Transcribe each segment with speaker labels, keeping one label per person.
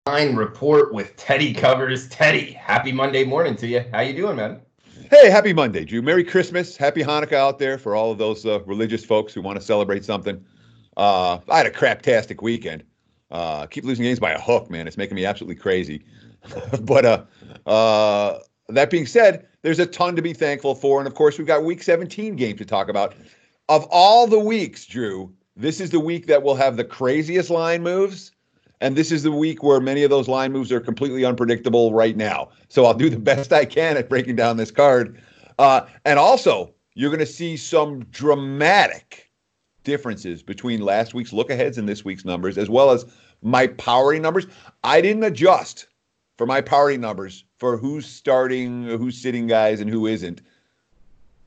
Speaker 1: Line report with Teddy Covers. Teddy, happy Monday morning to you. How you doing, man?
Speaker 2: Hey, happy Monday, Drew. Merry Christmas. Happy Hanukkah out there for all of those religious folks who want to celebrate something. I had a craptastic weekend. Keep losing games by a hook, man. It's making me absolutely crazy. But that being said, there's a ton to be thankful for. And, of course, we've got Week 17 game to talk about. Of all the weeks, Drew, this is the week that will have the craziest line moves. And this is the week where many of those line moves are completely unpredictable right now. So I'll do the best I can at breaking down this card. And also, you're going to see some dramatic differences between last week's look-aheads and this week's numbers, as well as my powering numbers. I didn't adjust for my powering numbers for who's starting, who's sitting guys, and who isn't.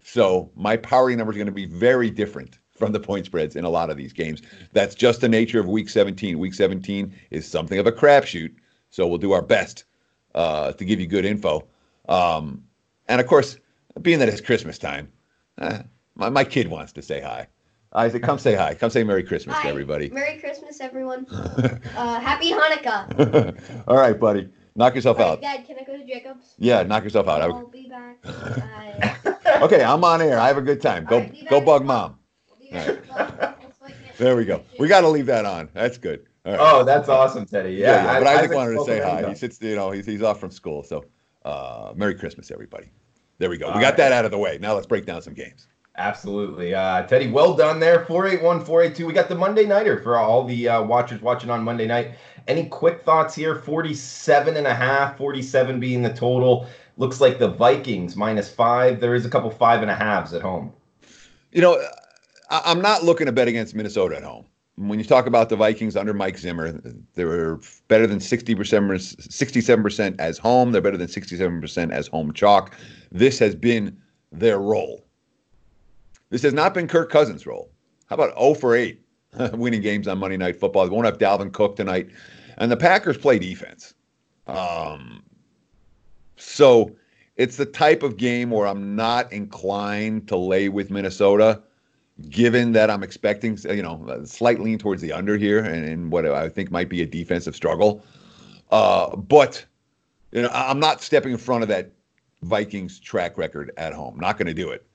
Speaker 2: So my powering numbers are going to be very different from the point spreads in a lot of these games. That's just the nature of Week 17. Week 17 is something of a crapshoot, so we'll do our best to give you good info. And, of course, being that it's Christmas time, my kid wants to say hi. I said, come say hi. Come say Merry Christmas to everybody.
Speaker 3: Merry Christmas, everyone. Happy Hanukkah.
Speaker 2: All right, buddy. Knock yourself out.
Speaker 3: Dad, can I go to Jacob's?
Speaker 2: Yeah, knock yourself out.
Speaker 3: I'll be back. Bye.
Speaker 2: Okay, I'm on air. I have a good time. Go bug Mom.
Speaker 3: Right.
Speaker 2: There we go. We got to leave that on. That's good.
Speaker 1: All right. Oh, that's awesome, Teddy. Yeah.
Speaker 2: But Isaac wanted to say hi. He sits, he's off from school. So Merry Christmas, everybody. There we go. We got that out of the way. Now let's break down some games.
Speaker 1: Absolutely. Teddy, well done there. 481, 482. We got the Monday Nighter for all the watchers watching on Monday night. Any quick thoughts here? 47.5, 47 being the total. Looks like the Vikings -5. There is a couple 5.5s at home.
Speaker 2: I'm not looking to bet against Minnesota at home. When you talk about the Vikings under Mike Zimmer, they're better than 67% as home. They're better than 67% as home chalk. This has been their role. This has not been Kirk Cousins' role. How about 0 for 8 winning games on Monday Night Football? They won't have Dalvin Cook tonight. And the Packers play defense. So it's the type of game where I'm not inclined to lay with Minnesota, given that I'm expecting, a slight lean towards the under here and what I think might be a defensive struggle. But I'm not stepping in front of that Vikings track record at home. Not going to do it.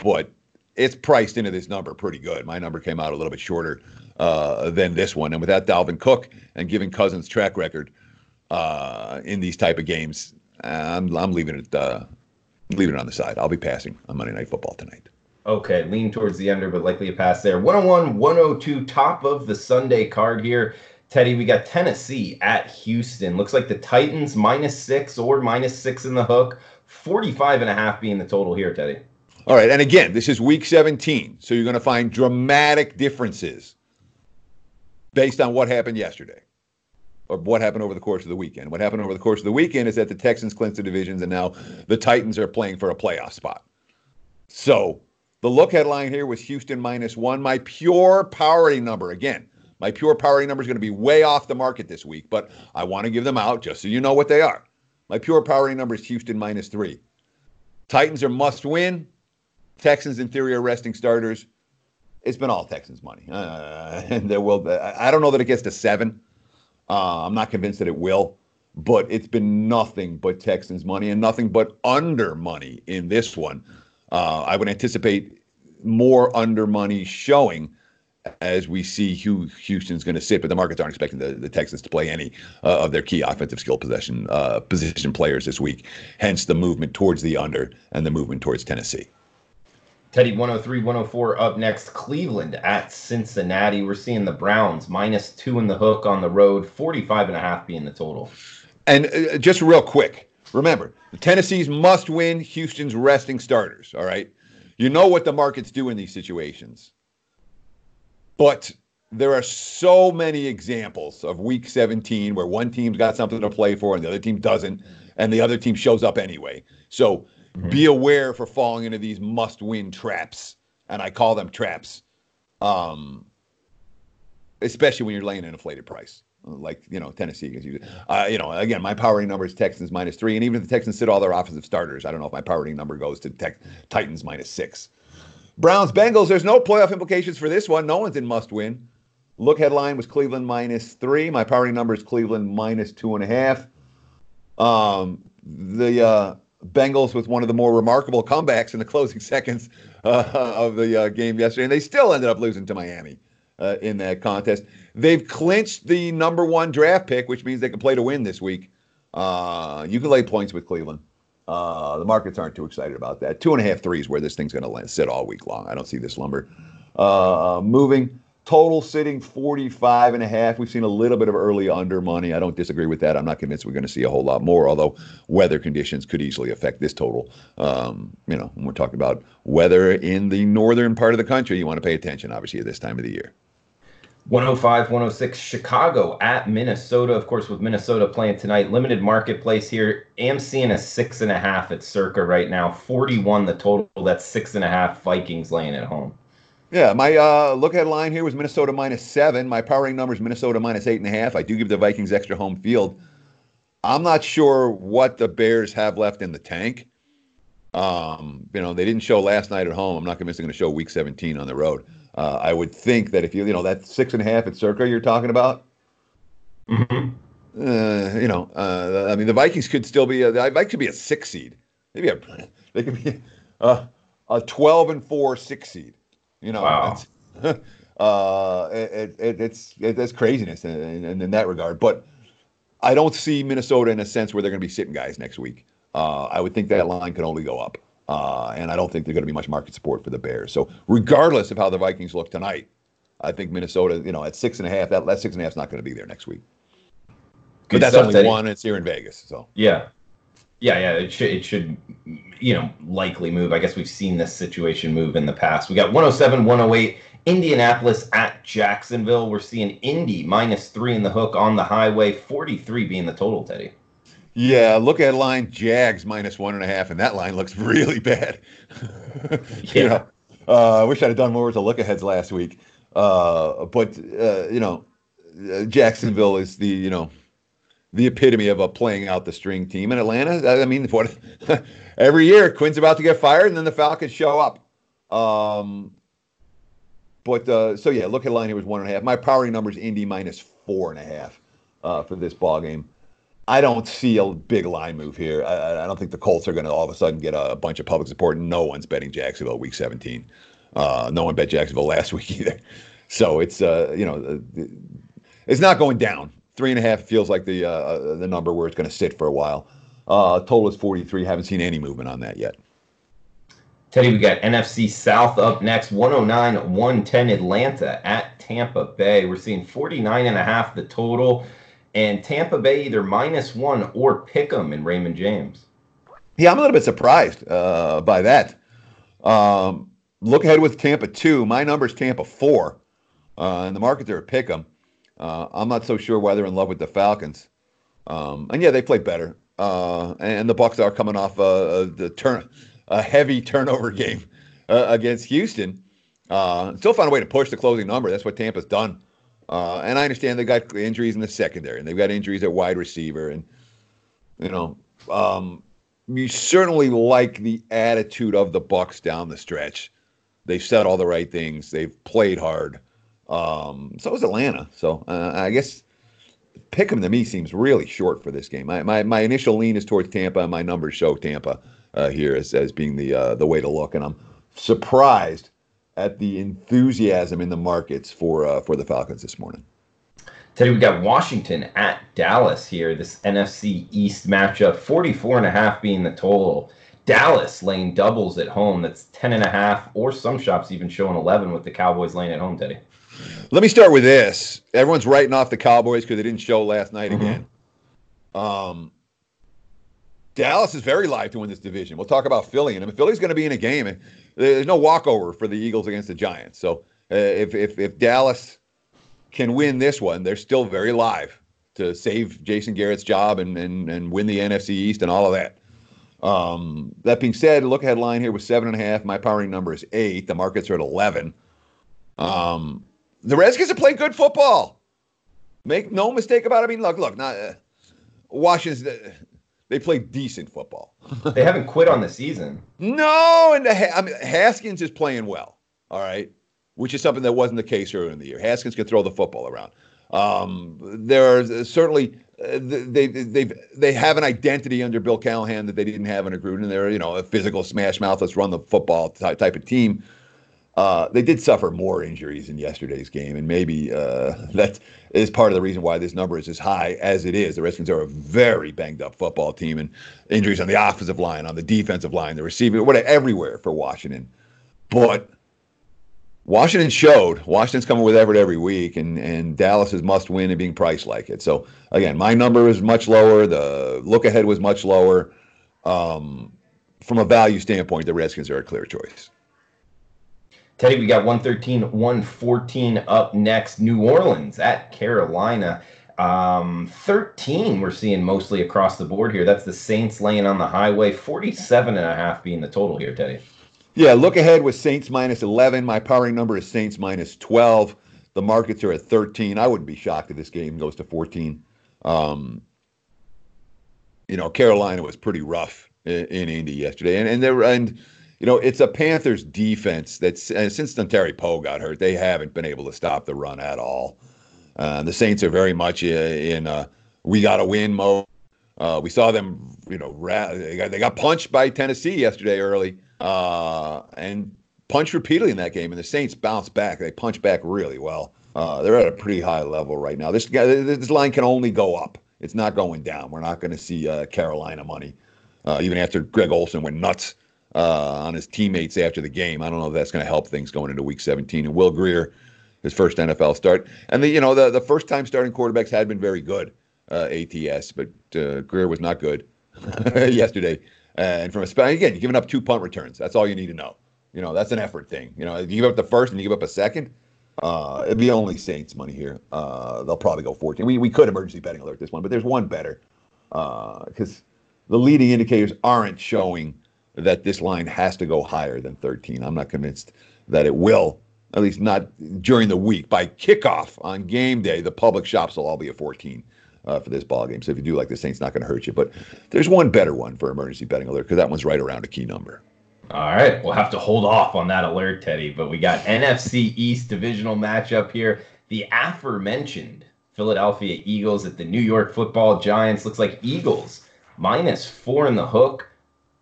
Speaker 2: But it's priced into this number pretty good. My number came out a little bit shorter than this one. And without Dalvin Cook and giving Cousins track record in these type of games, I'm leaving it on the side. I'll be passing on Monday Night Football tonight.
Speaker 1: Okay, lean towards the under, but likely a pass there. 101, 102, top of the Sunday card here. Teddy, we got Tennessee at Houston. Looks like the Titans -6 or -6 in the hook. 45.5 being the total here, Teddy.
Speaker 2: All right, and again, this is Week 17, so you're going to find dramatic differences based on what happened yesterday or what happened over the course of the weekend. What happened over the course of the weekend is that the Texans clinched the divisions, and now the Titans are playing for a playoff spot. So the look headline here was Houston -1. My pure powering number, again, my pure powering number is going to be way off the market this week, but I want to give them out just so you know what they are. My pure powering number is Houston -3. Titans are must win. Texans, in theory, are resting starters. It's been all Texans money. And there will. I don't know that it gets to 7. I'm not convinced that it will. But it's been nothing but Texans money and nothing but under money in this one. I would anticipate more under money showing as we see who Houston's going to sit. But the markets aren't expecting the Texans to play any of their key offensive skill position players this week. Hence the movement towards the under and the movement towards Tennessee.
Speaker 1: Teddy, 103, 104 up next. Cleveland at Cincinnati. We're seeing the Browns -2 in the hook on the road, 45.5 being the total.
Speaker 2: And just real quick, remember, the Tennessee's must win, Houston's resting starters, all right? You know what the markets do in these situations. But there are so many examples of Week 17 where one team's got something to play for and the other team doesn't, and the other team shows up anyway. So be aware for falling into these must-win traps, and I call them traps, especially when you're laying an inflated price, like Tennessee. Again, my powering number is Texans -3, and even if the Texans sit all their offensive starters, I don't know if my powering number goes to Titans -6. Browns Bengals. There's no playoff implications for this one. No one's in must-win. Look headline was Cleveland -3. My powering number is Cleveland -2.5. The Bengals with one of the more remarkable comebacks in the closing seconds of the game yesterday, and they still ended up losing to Miami in that contest. They've clinched the #1 draft pick, which means they can play to win this week. You can lay points with Cleveland. The markets aren't too excited about that. 2.5, 3 is where this thing's going to sit all week long. I don't see this number moving. Total sitting 45.5. We've seen a little bit of early under money. I don't disagree with that. I'm not convinced we're going to see a whole lot more, although weather conditions could easily affect this total. When we're talking about weather in the northern part of the country, you want to pay attention, obviously, at this time of the year.
Speaker 1: 105, 106, Chicago at Minnesota. Of course, with Minnesota playing tonight, limited marketplace here. Am seeing a 6.5 at Circa right now. 41 the total. That's 6.5 Vikings laying at home.
Speaker 2: Yeah, my look ahead line here was Minnesota -7. My powering number is Minnesota -8.5. I do give the Vikings extra home field. I'm not sure what the Bears have left in the tank. They didn't show last night at home. I'm not convinced they're going to show week 17 on the road. I would think that if that 6.5 at Circa you're talking about,
Speaker 1: Mm-hmm.
Speaker 2: the Vikings could still be the Vikings could be a 6 seed. They could be a 12-4 6 seed.
Speaker 1: Wow.
Speaker 2: It's craziness in that regard. But I don't see Minnesota in a sense where they're going to be sitting guys next week. I would think that line can only go up. And I don't think there's going to be much market support for the Bears. So regardless of how the Vikings look tonight, I think Minnesota, at 6.5, that 6.5 is not going to be there next week. But that's only one. It's here in Vegas. So
Speaker 1: yeah. It should likely move. I guess we've seen this situation move in the past. We got 107, 108, Indianapolis at Jacksonville. We're seeing Indy -3 in the hook on the highway, 43 being the total, Teddy.
Speaker 2: Yeah, look at line Jags -1.5, and that line looks really bad.
Speaker 1: Yeah.
Speaker 2: I wish I'd have done more with the look aheads last week. But Jacksonville is the epitome of a playing out the string team. In Atlanta, I mean, what every year Quinn's about to get fired, and then the Falcons show up. Look at line here was 1.5. My powering number is Indy -4.5 for this ball game. I don't see a big line move here. I don't think the Colts are going to all of a sudden get a bunch of public support. No one's betting Jacksonville week 17. No one bet Jacksonville last week either. So it's it's not going down. 3.5 feels like the number where it's going to sit for a while. Total is 43. Haven't seen any movement on that yet.
Speaker 1: Teddy, we got NFC South up next. 109, 110 Atlanta at Tampa Bay. We're seeing 49.5 the total. And Tampa Bay either -1 or pick 'em in Raymond James.
Speaker 2: Yeah, I'm a little bit surprised by that. Look ahead with Tampa 2. My number is Tampa 4. And the markets are a pick 'em. I'm not so sure why they're in love with the Falcons. And yeah, they play better. And the Bucs are coming off a heavy turnover game against Houston. Still found a way to push the closing number. That's what Tampa's done. And I understand they got injuries in the secondary, and they've got injuries at wide receiver, and you certainly like the attitude of the Bucs down the stretch. They've said all the right things. They've played hard. So is Atlanta. So I guess pick 'em to me seems really short for this game. My initial lean is towards Tampa, and my numbers show Tampa here as being the way to look, and I'm surprised at the enthusiasm in the markets for the Falcons this morning.
Speaker 1: Today we got Washington at Dallas here, this NFC East matchup, 44.5 being the total. Dallas laying doubles at home, that's 10.5, or some shops even showing 11 with the Cowboys laying at home, Teddy.
Speaker 2: Let me start with this. Everyone's writing off the Cowboys because they didn't show last night again. Dallas is very live to win this division. We'll talk about Philly. And Philly's going to be in a game. And there's no walkover for the Eagles against the Giants. So if Dallas can win this one, they're still very live to save Jason Garrett's job and win the NFC East and all of that. That being said, look ahead line here was 7.5. My powering number is 8. The markets are at 11. The Redskins have played good football. Make no mistake about it. I mean, look, Washington, they play decent football.
Speaker 1: They haven't quit on the season.
Speaker 2: No, and Haskins is playing well. All right. which is something that wasn't the case earlier in the year. Haskins can throw the football around. There are certainly they have an identity under Bill Callahan that they didn't have under Gruden. They're a physical smash mouth, let's run the football type of team. They did suffer more injuries in yesterday's game, and maybe that is part of the reason why this number is as high as it is. The Redskins are a very banged-up football team, and injuries on the offensive line, on the defensive line, the receiving, whatever, everywhere for Washington. But Washington's coming with effort every week, and Dallas is must-win and being priced like it. So, again, my number is much lower. The look-ahead was much lower. From a value standpoint, the Redskins are a clear choice.
Speaker 1: Teddy, we got 113, 114 up next. New Orleans at Carolina. 13 we're seeing mostly across the board here. That's the Saints laying on the highway. 47.5 being the total here, Teddy.
Speaker 2: Yeah, look ahead was Saints minus 11. My powering number is Saints minus 12. The markets are at 13. I wouldn't be shocked if this game goes to 14. Carolina was pretty rough in Indy yesterday. And it's a Panthers defense that's since Terry Poe got hurt, they haven't been able to stop the run at all. The Saints are very much in we got to win mode. We saw them, they got punched by Tennessee yesterday early and punched repeatedly in that game. And the Saints bounced back. They punched back really well. They're at a pretty high level right now. This line can only go up. It's not going down. We're not going to see Carolina money, even after Greg Olsen went nuts on his teammates after the game. I don't know if that's going to help things going into Week 17. And Will Grier, his first NFL start, and the first time starting quarterbacks had been very good, ATS, but Grier was not good yesterday. And again, you're giving up 2 punt returns. That's all you need to know. That's an effort thing. If you give up the first and you give up a second, it'd be only Saints money here. They'll probably go 14. We could emergency betting alert this one, but there's one better because the leading indicators aren't showing that this line has to go higher than 13. I'm not convinced that it will, at least not during the week. By kickoff on game day, the public shops will all be at 14 for this ball game. So if you do like the Saints, not going to hurt you. But there's one better one for emergency betting alert because that one's right around a key number.
Speaker 1: All right, we'll have to hold off on that alert, Teddy. But we got NFC East divisional matchup here. The aforementioned Philadelphia Eagles at the New York Football Giants. Looks like Eagles -4 in the hook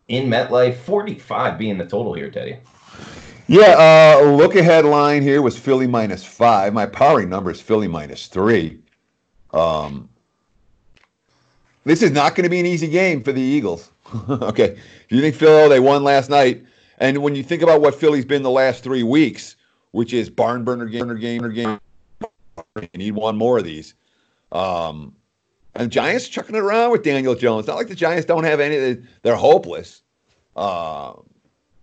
Speaker 1: in MetLife. 45 being the total here, Teddy.
Speaker 2: Yeah, look ahead line here was Philly -5. My powering number is Philly -3. This is not going to be an easy game for the Eagles. Okay, if you think Philly, they won last night, and when you think about what Philly's been the last 3 weeks, which is barn burner game, you need one more of these. And Giants chucking it around with Daniel Jones. It's not like the Giants don't have any. They're hopeless.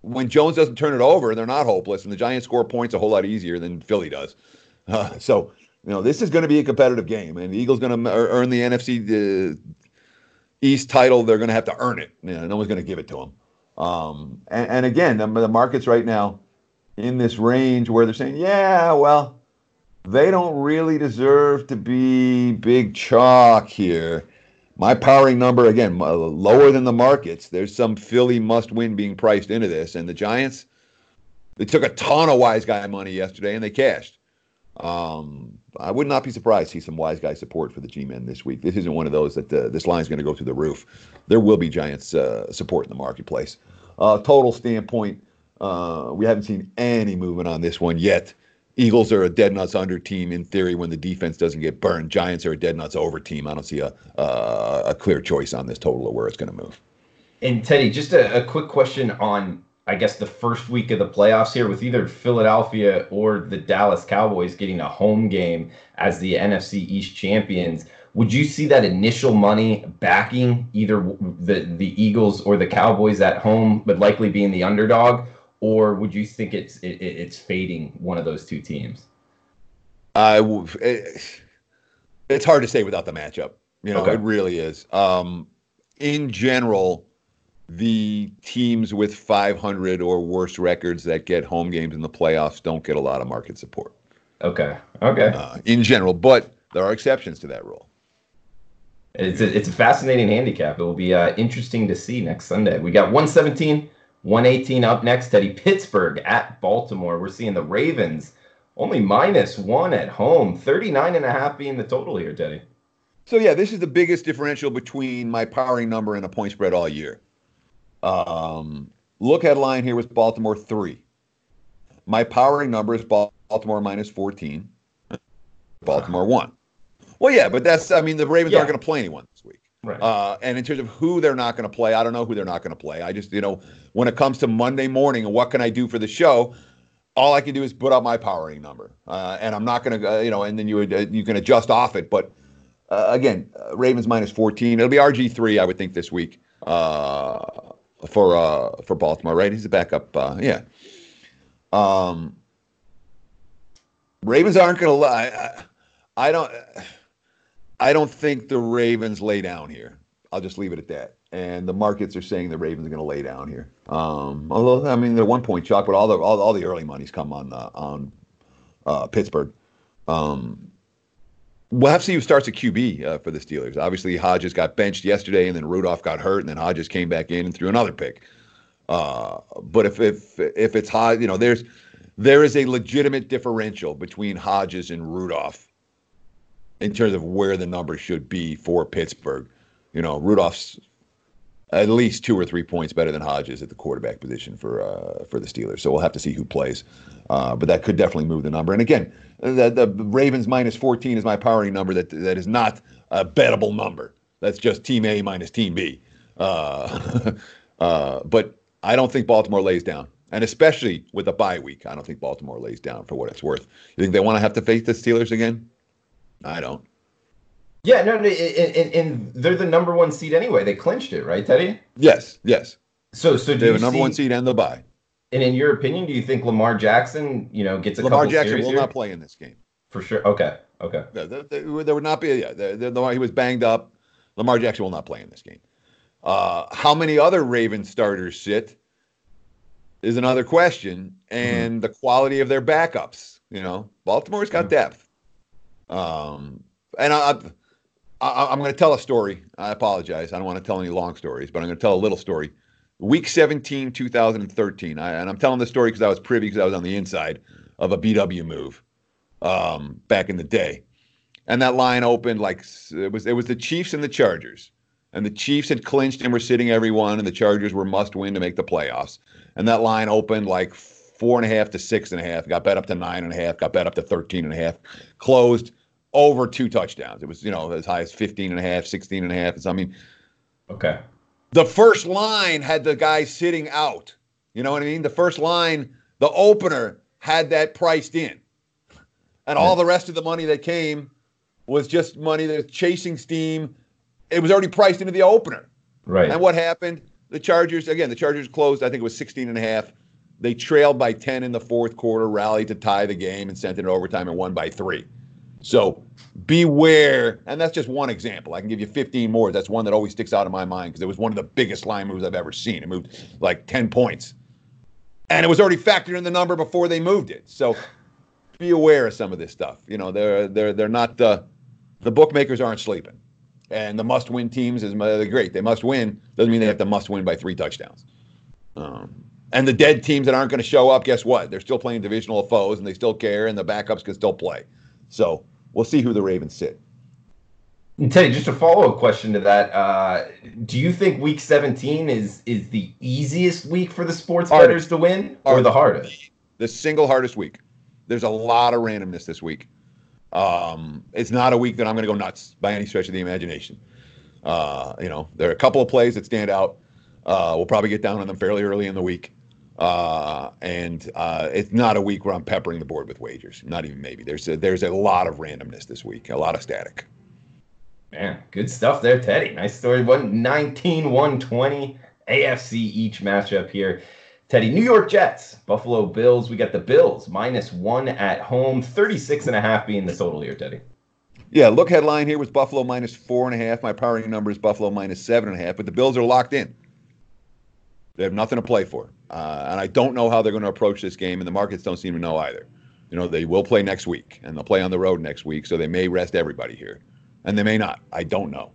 Speaker 2: When Jones doesn't turn it over, they're not hopeless, and the Giants score points a whole lot easier than Philly does. So this is going to be a competitive game, and the Eagles going to earn the NFC East title. They're going to have to earn it. No one's going to give it to them. And again, the markets right now in this range where they're saying, yeah, well, they don't really deserve to be big chalk here. My powering number, again, lower than the markets. There's some Philly must-win being priced into this. And the Giants, they took a ton of wise guy money yesterday, and they cashed. I would not be surprised to see some wise guy support for the G-men this week. This isn't one of those that this line's going to go through the roof. There will be Giants support in the marketplace. Total standpoint, we haven't seen any movement on this one yet. Eagles are a dead nuts under team in theory when the defense doesn't get burned. Giants are a dead nuts over team. I don't see a clear choice on this total of where it's going to move.
Speaker 1: And Teddy, just a quick question on, I guess, the first week of the playoffs here with either Philadelphia or the Dallas Cowboys getting a home game as the NFC East champions. Would you see that initial money backing either the Eagles or the Cowboys at home, but likely being the underdog? Or would you think it's fading one of those two teams?
Speaker 2: It's hard to say without the matchup.
Speaker 1: Okay.
Speaker 2: It really is. In general, the teams with 500 or worse records that get home games in the playoffs don't get a lot of market support.
Speaker 1: Okay.
Speaker 2: In general, but there are exceptions to that rule.
Speaker 1: It's a fascinating handicap. It will be interesting to see next Sunday. We got 117, 118 up next, Teddy. Pittsburgh at Baltimore. We're seeing the Ravens Only -1 at home. 39.5 being the total here, Teddy.
Speaker 2: So yeah, this is the biggest differential between my powering number and a point spread all year. Look headline here was Baltimore 3. My powering number is Baltimore -14. Baltimore 1. Well, yeah, but the Ravens aren't going to play anyone this week.
Speaker 1: Right.
Speaker 2: And in terms of who they're not going to play, I don't know who they're not going to play. I just, when it comes to Monday morning and what can I do for the show, all I can do is put up my powering number. And I'm not going to, and then you can adjust off it. But again, Ravens -14. It'll be RG3, I would think, this week for Baltimore, right? He's the backup. Yeah. Ravens aren't going to lie. I don't think the Ravens lay down here. I'll just leave it at that. And the markets are saying the Ravens are going to lay down here. Although they're 1 point chalk, but all the early money's come on Pittsburgh. We'll have to see who starts at QB for the Steelers. Obviously, Hodges got benched yesterday, and then Rudolph got hurt, and then Hodges came back in and threw another pick. But if it's Hodges, there is a legitimate differential between Hodges and Rudolph in terms of where the number should be for Pittsburgh. Rudolph's at least 2 or 3 points better than Hodges at the quarterback position for the Steelers. So we'll have to see who plays. But that could definitely move the number. And again, the Ravens -14 is my powering number. That is not a bettable number. That's just Team A minus Team B. But I don't think Baltimore lays down. And especially with a bye week, I don't think Baltimore lays down for what it's worth. You think they want to have to face the Steelers again? I don't.
Speaker 1: Yeah, no, and they're the number 1 seed anyway. They clinched it, right, Teddy?
Speaker 2: Yes.
Speaker 1: So do
Speaker 2: they
Speaker 1: you
Speaker 2: have a number 1 seed and the bye.
Speaker 1: And in your opinion, do you think Lamar Jackson, gets a
Speaker 2: Lamar
Speaker 1: couple
Speaker 2: Jackson
Speaker 1: series
Speaker 2: will
Speaker 1: here?
Speaker 2: not play in this game.
Speaker 1: For sure. Okay.
Speaker 2: There would not be. He was banged up. Lamar Jackson will not play in this game. How many other Ravens starters sit is another question, and the quality of their backups. Baltimore's got depth. And I'm going to tell a story. I apologize. I don't want to tell any long stories, but I'm going to tell a little story. Week 17, 2013. And I'm telling this story because I was privy, because I was on the inside of a BW move back in the day. And that line opened like it was the Chiefs and the Chargers. And the Chiefs had clinched and were sitting everyone, and the Chargers were must win to make the playoffs. And that line opened like 4.5 to 6.5, got bet up to 9.5, got bet up to 13.5, closed over 2 touchdowns. It was, as high as 15.5, 16.5.
Speaker 1: Okay.
Speaker 2: The first line had the guy sitting out. You know what I mean? The first line, the opener, had that priced in. And all the rest of the money that came was just money that's chasing steam. It was already priced into the opener.
Speaker 1: Right.
Speaker 2: And what happened? The Chargers closed, I think it was 16.5. They trailed by 10 in the fourth quarter, rallied to tie the game, and sent it to overtime and won by 3. So beware, and that's just one example. I can give you 15 more. That's one that always sticks out in my mind because it was one of the biggest line moves I've ever seen. It moved like 10 points. And it was already factored in the number before they moved it. So be aware of some of this stuff. They're not the bookmakers aren't sleeping. And the must-win teams they're great. They must win. Doesn't mean they have to must win by 3 touchdowns. And the dead teams that aren't going to show up, guess what? They're still playing divisional foes, and they still care, and the backups can still play. So we'll see who the Ravens sit.
Speaker 1: And Teddy, just a follow-up question to that. Do you think Week 17 is the easiest week for the sports bettors to win, or the hardest?
Speaker 2: The single hardest week. There's a lot of randomness this week. It's not a week that I'm going to go nuts by any stretch of the imagination. There are a couple of plays that stand out. We'll probably get down on them fairly early in the week. And it's not a week where I'm peppering the board with wagers. Not even maybe. There's a lot of randomness this week, a lot of static.
Speaker 1: Man, good stuff there, Teddy. Nice story. 119-120 AFC each matchup here. Teddy, New York Jets, Buffalo Bills. We got the Bills -1 at home, 36.5 being the total here, Teddy.
Speaker 2: Yeah, look headline here was Buffalo -4.5. My powering number is Buffalo -7.5, but the Bills are locked in. They have nothing to play for. And I don't know how they're going to approach this game, and the markets don't seem to know either. They will play next week, and they'll play on the road next week, so they may rest everybody here. And they may not. I don't know.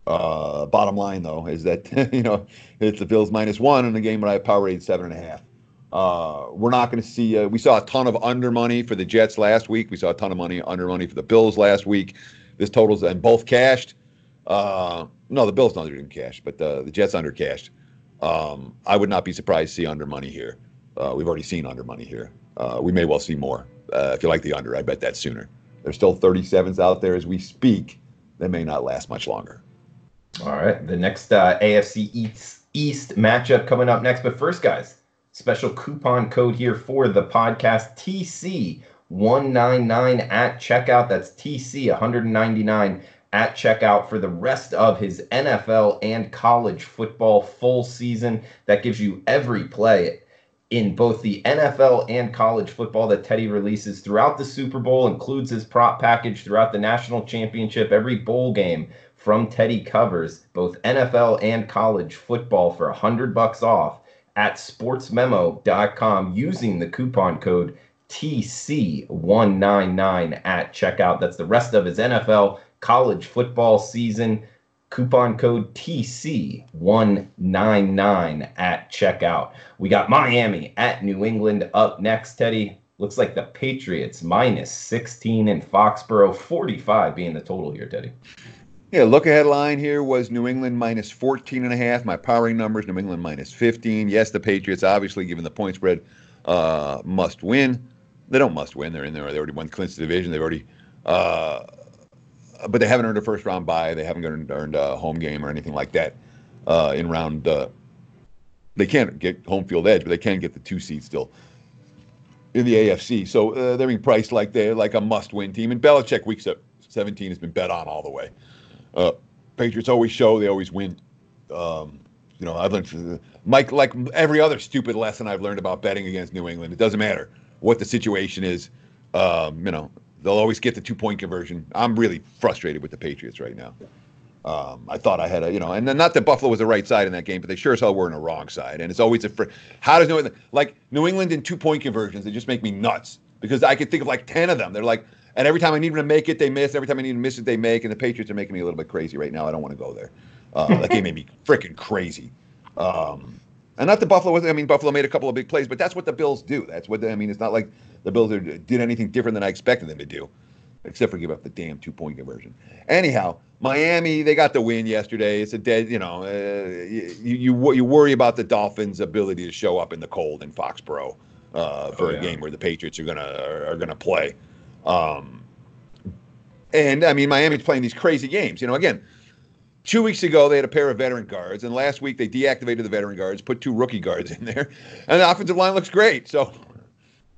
Speaker 2: Bottom line, though, is that, it's the Bills -1 in the game, but I have power rated 7.5. We're not going to see. We saw a ton of under money for the Jets last week. We saw a ton of under money for the Bills last week. This totals and both cashed. No, the Bills didn't cash, but the Jets under cashed. I would not be surprised to see under money here. We've already seen under money here. We may well see more. If you like the under, I bet that's sooner. There's still 37s out there as we speak. They may not last much longer.
Speaker 1: All right, the next AFC East matchup coming up next. But first, guys, special coupon code here for the podcast, TC199 at checkout. That's TC199 at checkout for the rest of his NFL and college football full season. That gives you every play in both the NFL and college football that Teddy releases throughout the Super Bowl, includes his prop package throughout the national championship, every bowl game from Teddy covers, both NFL and college football for $100 off at sportsmemo.com using the coupon code TC199 at checkout. That's the rest of his NFL college football season. Coupon code TC199 at checkout. We got Miami at New England up next, Teddy. Looks like the Patriots minus 16 in Foxborough, 45 being the total here, Teddy.
Speaker 2: Yeah, look ahead line here was New England minus 14.5. My powering numbers, New England minus 15. Yes, the Patriots, obviously, given the point spread, must win. They don't must win. They're in there. They already won Clint's division. They've already... but they haven't earned a first-round bye. They haven't earned a home game or anything like that in round. They can't get home field edge, but they can get the 2 seed still in the AFC. So they're being priced like they're like a must-win team. And Belichick, week 17, has been bet on all the way. Patriots always show, they always win. I've learned, Mike, like every other stupid lesson I've learned about betting against New England. It doesn't matter what the situation is. They'll always get the 2-point conversion. I'm really frustrated with the Patriots right now. I thought I had and then not that Buffalo was the right side in that game, but they sure as hell were in a wrong side. And it's always how does New England, like New England in 2-point conversions, they just make me nuts because I could think of like 10 of them. They're like, and every time I need them to make it, they miss. Every time I need them to miss it, they make. And the Patriots are making me a little bit crazy right now. I don't want to go there. That game made me freaking crazy. And not that Buffalo Buffalo made a couple of big plays, but that's what the Bills do. That's what it's not like the Bills did anything different than I expected them to do, except for give up the damn 2-point conversion. Anyhow, Miami, they got the win yesterday. It's a dead, you worry about the Dolphins' ability to show up in the cold in Foxborough for a game where the Patriots are gonna play. And I mean, Miami's playing these crazy games. Again, 2 weeks ago, they had a pair of veteran guards, and last week they deactivated the veteran guards, put 2 rookie guards in there, and the offensive line looks great. So,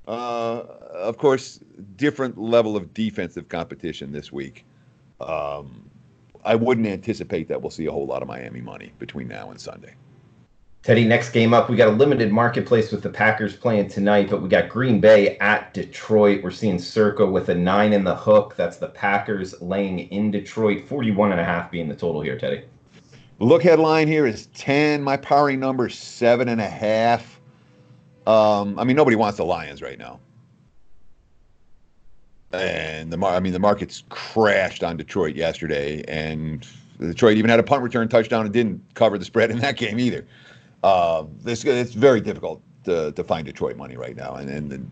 Speaker 2: of course, different level of defensive competition this week. I wouldn't anticipate that we'll see a whole lot of Miami money between now and Sunday.
Speaker 1: Teddy, next game up, we got a limited marketplace with the Packers playing tonight, but we got Green Bay at Detroit. We're seeing Circa with a 9 in the hook. That's the Packers laying in Detroit, 41.5 being the total here, Teddy.
Speaker 2: Look headline here is 10. My powering number is 7.5. Nobody wants the Lions right now. And the market's crashed on Detroit yesterday, and Detroit even had a punt return touchdown and didn't cover the spread in that game either. It's very difficult to find Detroit money right now, and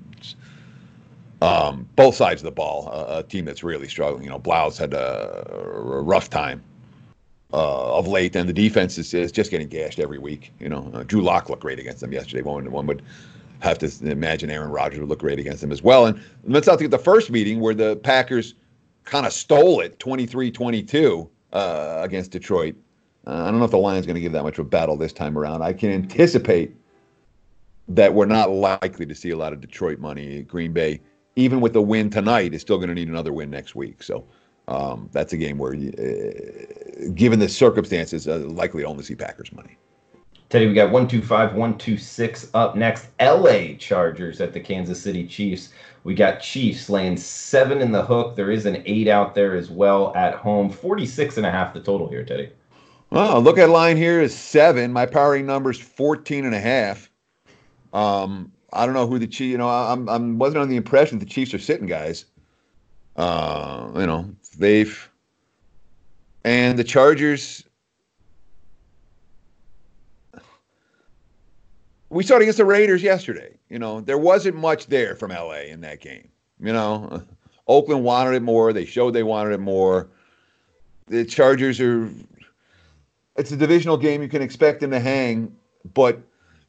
Speaker 2: both sides of the ball, a team that's really struggling. Blau's had a rough time of late, and the defense is just getting gashed every week. Drew Lock looked great against them yesterday. One would have to imagine Aaron Rodgers would look great against them as well. And let's not think the first meeting where the Packers kind of stole it 23-22 against Detroit. I don't know if the Lions going to give that much of a battle this time around. I can anticipate that we're not likely to see a lot of Detroit money. Green Bay, even with the win tonight, is still going to need another win next week. So that's a game where, given the circumstances, likely to only see Packers money.
Speaker 1: Teddy, we got 125, 126 up next. LA Chargers at the Kansas City Chiefs. We got Chiefs laying 7 in the hook. There is an 8 out there as well at home. 46.5 the total here, Teddy.
Speaker 2: Well, look at line here is 7. My powering number is 14.5. I don't know who the Chiefs. I wasn't under the impression the Chiefs are sitting guys. And the Chargers. we saw it against the Raiders yesterday. There wasn't much there from LA in that game. Oakland wanted it more. They showed they wanted it more. The Chargers it's a divisional game. You can expect them to hang, but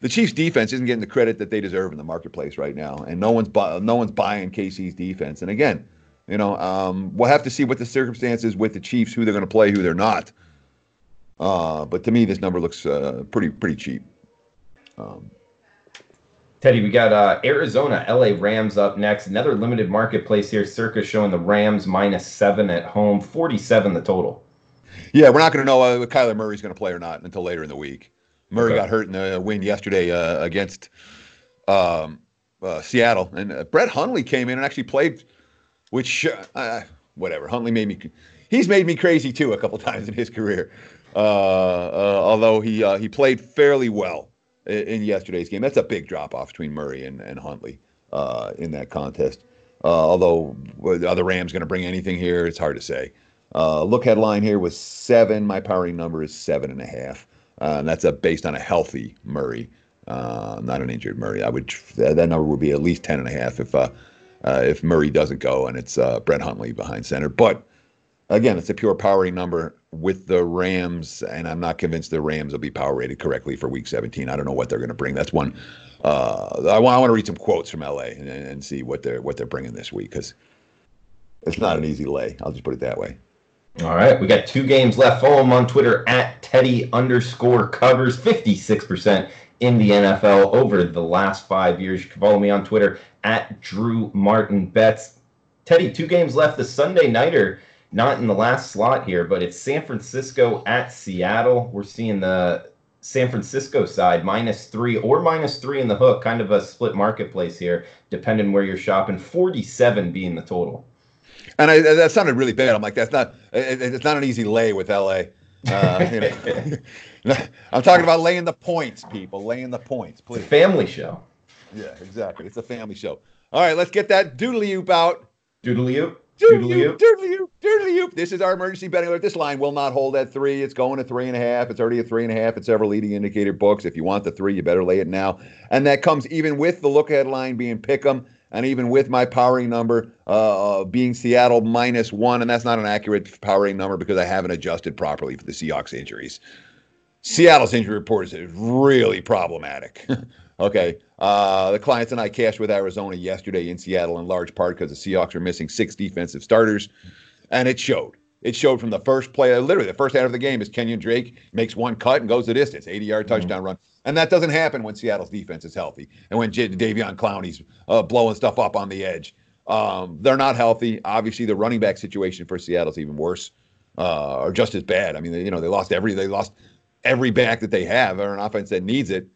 Speaker 2: the Chiefs' defense isn't getting the credit that they deserve in the marketplace right now, and no one's buying KC's defense. And again, we'll have to see what the circumstances with the Chiefs, who they're going to play, who they're not. But to me, this number looks pretty cheap.
Speaker 1: Teddy, we got Arizona, LA Rams up next. Another limited marketplace here. Circa showing the Rams -7 at home, 47 the total.
Speaker 2: Yeah, we're not going to know if Kyler Murray's going to play or not until later in the week. Murray got hurt in the win yesterday against Seattle, and Brett Hundley came in and actually played, which whatever. Hundley he's made me crazy too a couple times in his career. Although he played fairly well in yesterday's game. That's a big drop off between Murray and Hundley in that contest. Although are the Rams going to bring anything here? It's hard to say. Look headline here was 7. My powering number is 7.5. And that's based on a healthy Murray, not an injured Murray. That number would be at least 10.5 if Murray doesn't go and it's Brett Hundley behind center. But again, it's a pure powering number with the Rams, and I'm not convinced the Rams will be power rated correctly for Week 17. I don't know what they're going to bring. That's one. I want to read some quotes from LA and see what they're bringing this week, because it's not an easy lay. I'll just put it that way.
Speaker 1: All right, we got 2 games left. Follow him on Twitter at Teddy_covers, 56% in the NFL over the last 5 years. You can follow me on Twitter at Drew Martin Bets. Teddy, 2 games left. The Sunday nighter, not in the last slot here, but it's San Francisco at Seattle. We're seeing the San Francisco side -3 or -3 in the hook, kind of a split marketplace here, depending where you're shopping. 47 being the total.
Speaker 2: And that sounded really bad. I'm like, it's not an easy lay with LA. I'm talking about laying the points, people. Laying the points, please.
Speaker 1: It's a family show.
Speaker 2: Yeah, exactly. It's a family show. All right, let's get that doodly-oop out.
Speaker 1: Doodly-oop.
Speaker 2: Doodly-oop. Doodly-oop. Doodly-oop. This is our emergency betting alert. This line will not hold at 3. It's going to 3.5. It's already at 3.5. It's several leading indicator books. If you want the 3, you better lay it now. And that comes even with the look-ahead line being pick'em, and even with my powering number being Seattle -1, and that's not an accurate powering number because I haven't adjusted properly for the Seahawks injuries. Seattle's injury report is really problematic. Okay. The clients and I cashed with Arizona yesterday in Seattle in large part because the Seahawks are missing 6 defensive starters, and it showed. It showed from the first play. Literally, the first half of the game is Kenyon Drake makes one cut and goes the distance, 80-yard touchdown run. And that doesn't happen when Seattle's defense is healthy and when Davion Clowney's blowing stuff up on the edge. They're not healthy. Obviously, the running back situation for Seattle's even worse, or just as bad. I mean, they lost every back that they have, or an offense that needs it.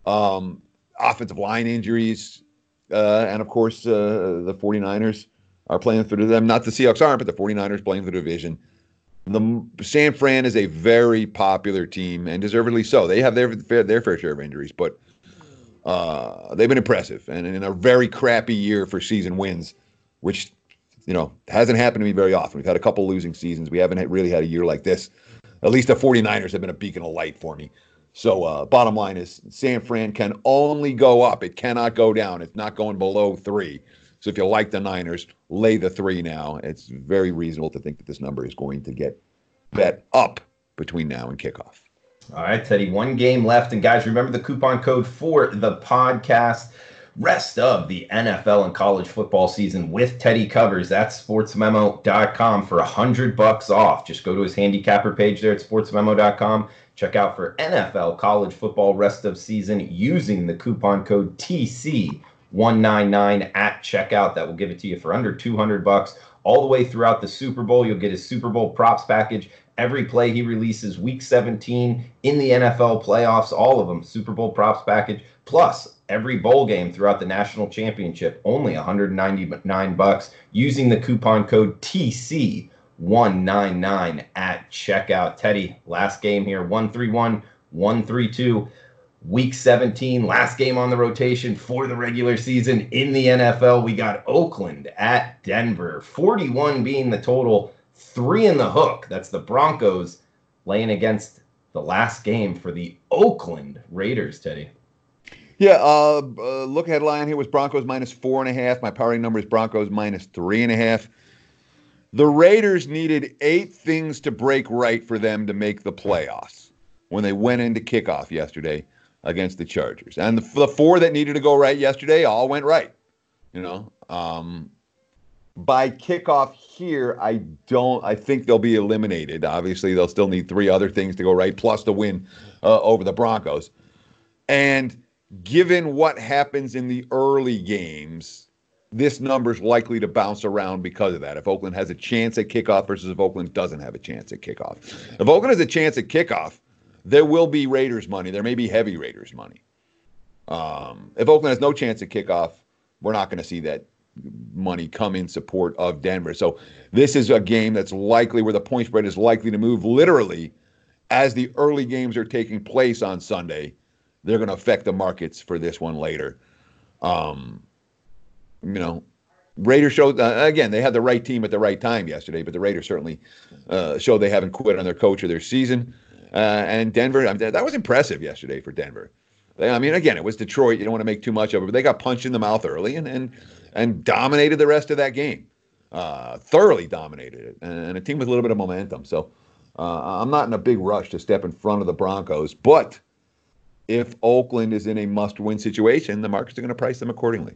Speaker 2: Offensive line injuries, and of course, the 49ers are playing for them. Not the Seahawks aren't, but the 49ers playing for the division. The San Fran is a very popular team, and deservedly so. They have their fair share of injuries, but they've been impressive. And in a very crappy year for season wins, which hasn't happened to me very often. We've had a couple losing seasons. We haven't really had a year like this. At least the 49ers have been a beacon of light for me. So bottom line is San Fran can only go up. It cannot go down. It's not going below 3. So if you like the Niners, lay the 3 now. It's very reasonable to think that this number is going to get bet up between now and kickoff.
Speaker 1: All right, Teddy, 1 game left. And guys, remember the coupon code for the podcast. Rest of the NFL and college football season with Teddy covers at sportsmemo.com for $100 off. Just go to his handicapper page there at sportsmemo.com. Check out for NFL college football rest of season using the coupon code TC199 at checkout. That will give it to you for under $200 all the way throughout the Super Bowl. You'll get his Super Bowl props package. Every play he releases week 17 in the NFL playoffs, all of them, Super Bowl props package, plus every bowl game throughout the national championship, only $199 using the coupon code TC199 at checkout. Teddy, last game here, 1-3-1, 1-3-2. Week 17, last game on the rotation for the regular season in the NFL. We got Oakland at Denver, 41 being the total, 3 in the hook. That's the Broncos laying against the last game for the Oakland Raiders, Teddy.
Speaker 2: Yeah, look headline here was Broncos -4.5. My powering number is Broncos -3.5. The Raiders needed 8 things to break right for them to make the playoffs when they went into kickoff yesterday against the Chargers. And the 4 that needed to go right yesterday all went right. By kickoff here, I think they'll be eliminated. Obviously, they'll still need 3 other things to go right, plus the win over the Broncos. And given what happens in the early games, this number's likely to bounce around because of that. If Oakland has a chance at kickoff versus if Oakland doesn't have a chance at kickoff. If Oakland has a chance at kickoff, there will be Raiders money. There may be heavy Raiders money. If Oakland has no chance at kickoff, we're not going to see that money come in support of Denver. So this is a game that's likely where the point spread is likely to move literally as the early games are taking place on Sunday. They're going to affect the markets for this one later. Raiders showed, again, they had the right team at the right time yesterday, but the Raiders certainly showed they haven't quit on their coach or their season. And Denver, that was impressive yesterday for Denver. Again, it was Detroit. You don't want to make too much of it, but they got punched in the mouth early and dominated the rest of that game. Thoroughly dominated it. And a team with a little bit of momentum. So I'm not in a big rush to step in front of the Broncos, but if Oakland is in a must-win situation, the markets are going to price them accordingly.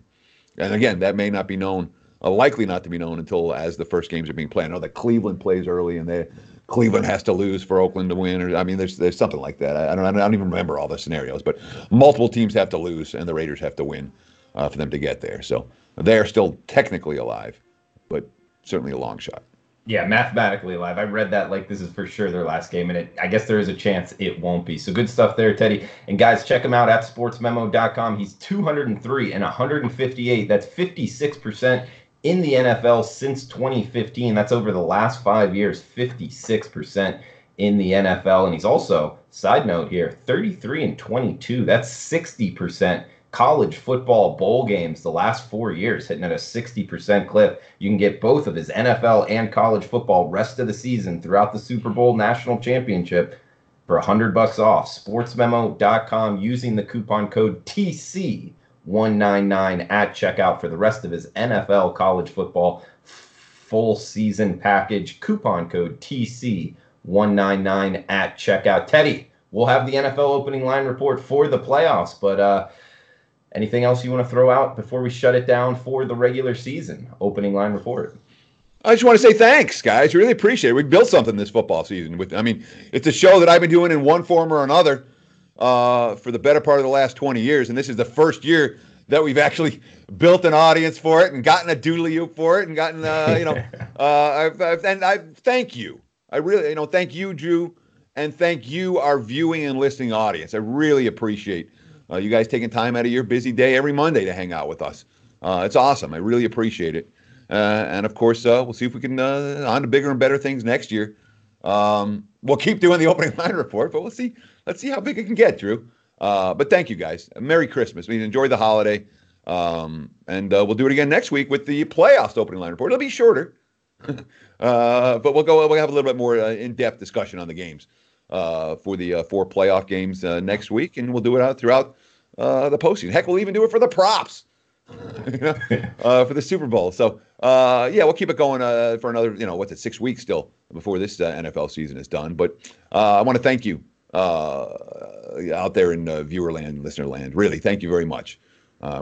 Speaker 2: And again, that may not be known, likely not to be known until as the first games are being played. I know that Cleveland plays early, and Cleveland has to lose for Oakland to win. Or there's something like that. I don't even remember all the scenarios, but multiple teams have to lose, and the Raiders have to win for them to get there. So they are still technically alive, but certainly a long shot.
Speaker 1: Yeah, mathematically alive. I read that like this is for sure their last game, and I guess there is a chance it won't be. So good stuff there, Teddy. And guys, check him out at sportsmemo.com. He's 203 and 158. That's 56% in the NFL since 2015. That's over the last 5 years, 56% in the NFL. And he's also, side note here, 33 and 22. That's 60%. College football bowl games the last 4 years, hitting at a 60% clip. You can get both of his NFL and college football rest of the season throughout the Super Bowl national championship for $100 off. Sportsmemo.com using the coupon code TC199 at checkout for the rest of his NFL college football full season package. Coupon code TC199 at checkout. Teddy, we'll have the NFL opening line report for the playoffs, but anything else you want to throw out before we shut it down for the regular season opening line report?
Speaker 2: I just want to say thanks, guys. Really appreciate it. We built something this football season. It's a show that I've been doing in one form or another for the better part of the last 20 years, and this is the first year that we've actually built an audience for it and gotten a doodly-oop for it and gotten, and I thank you. I really, thank you, Drew, and thank you, our viewing and listening audience. I really appreciate you guys taking time out of your busy day every Monday to hang out with us. It's awesome. I really appreciate it. And of course, we'll see if we can on to bigger and better things next year. We'll keep doing the opening line report, but we'll see. Let's see how big it can get, Drew. But thank you, guys. Merry Christmas. We enjoy the holiday. And we'll do it again next week with the playoffs opening line report. It'll be shorter, but we'll have a little bit more in-depth discussion on the games for the 4 playoff games next week, and we'll do it throughout the postseason. Heck, we'll even do it for the props, for the Super Bowl. So, we'll keep it going for another, 6 weeks still before this NFL season is done. But I want to thank you out there in viewer land, listener land. Really, thank you very much.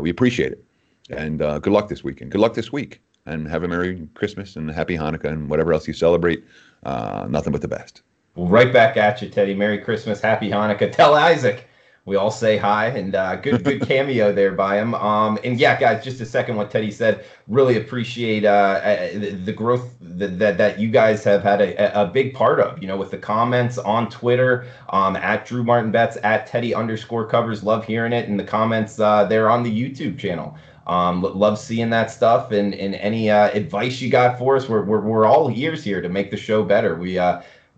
Speaker 2: We appreciate it. And good luck this weekend. Good luck this week. And have a Merry Christmas and Happy Hanukkah and whatever else you celebrate. Nothing but the best.
Speaker 1: Right back at you, Teddy. Merry Christmas, Happy Hanukkah. Tell Isaac we all say hi, and good cameo there by him. And yeah, guys, just a second, what Teddy said, really appreciate the growth that you guys have had a big part of, with the comments on Twitter, at Drew Martin Betts, at Teddy_covers. Love hearing it. And the comments there on the YouTube channel. Love seeing that stuff, and any advice you got for us. We're all ears here to make the show better. We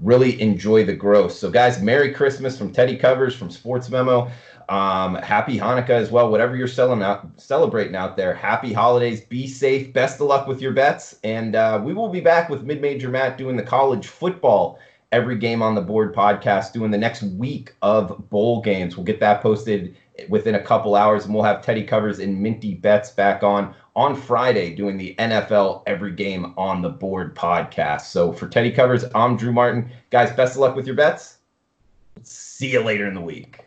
Speaker 1: really enjoy the growth. So guys, Merry Christmas from Teddy Covers, from Sports Memo. Happy Hanukkah as well. Whatever you're celebrating out there. Happy holidays. Be safe. Best of luck with your bets. And we will be back with Mid-Major Matt doing the college football Every Game on the Board podcast, doing the next week of bowl games. We'll get that posted within a couple hours, and we'll have Teddy Covers and Minty Bets back on Friday doing the NFL Every Game on the Board podcast. So for Teddy Covers, I'm Drew Martin. Guys, best of luck with your bets. See you later in the week.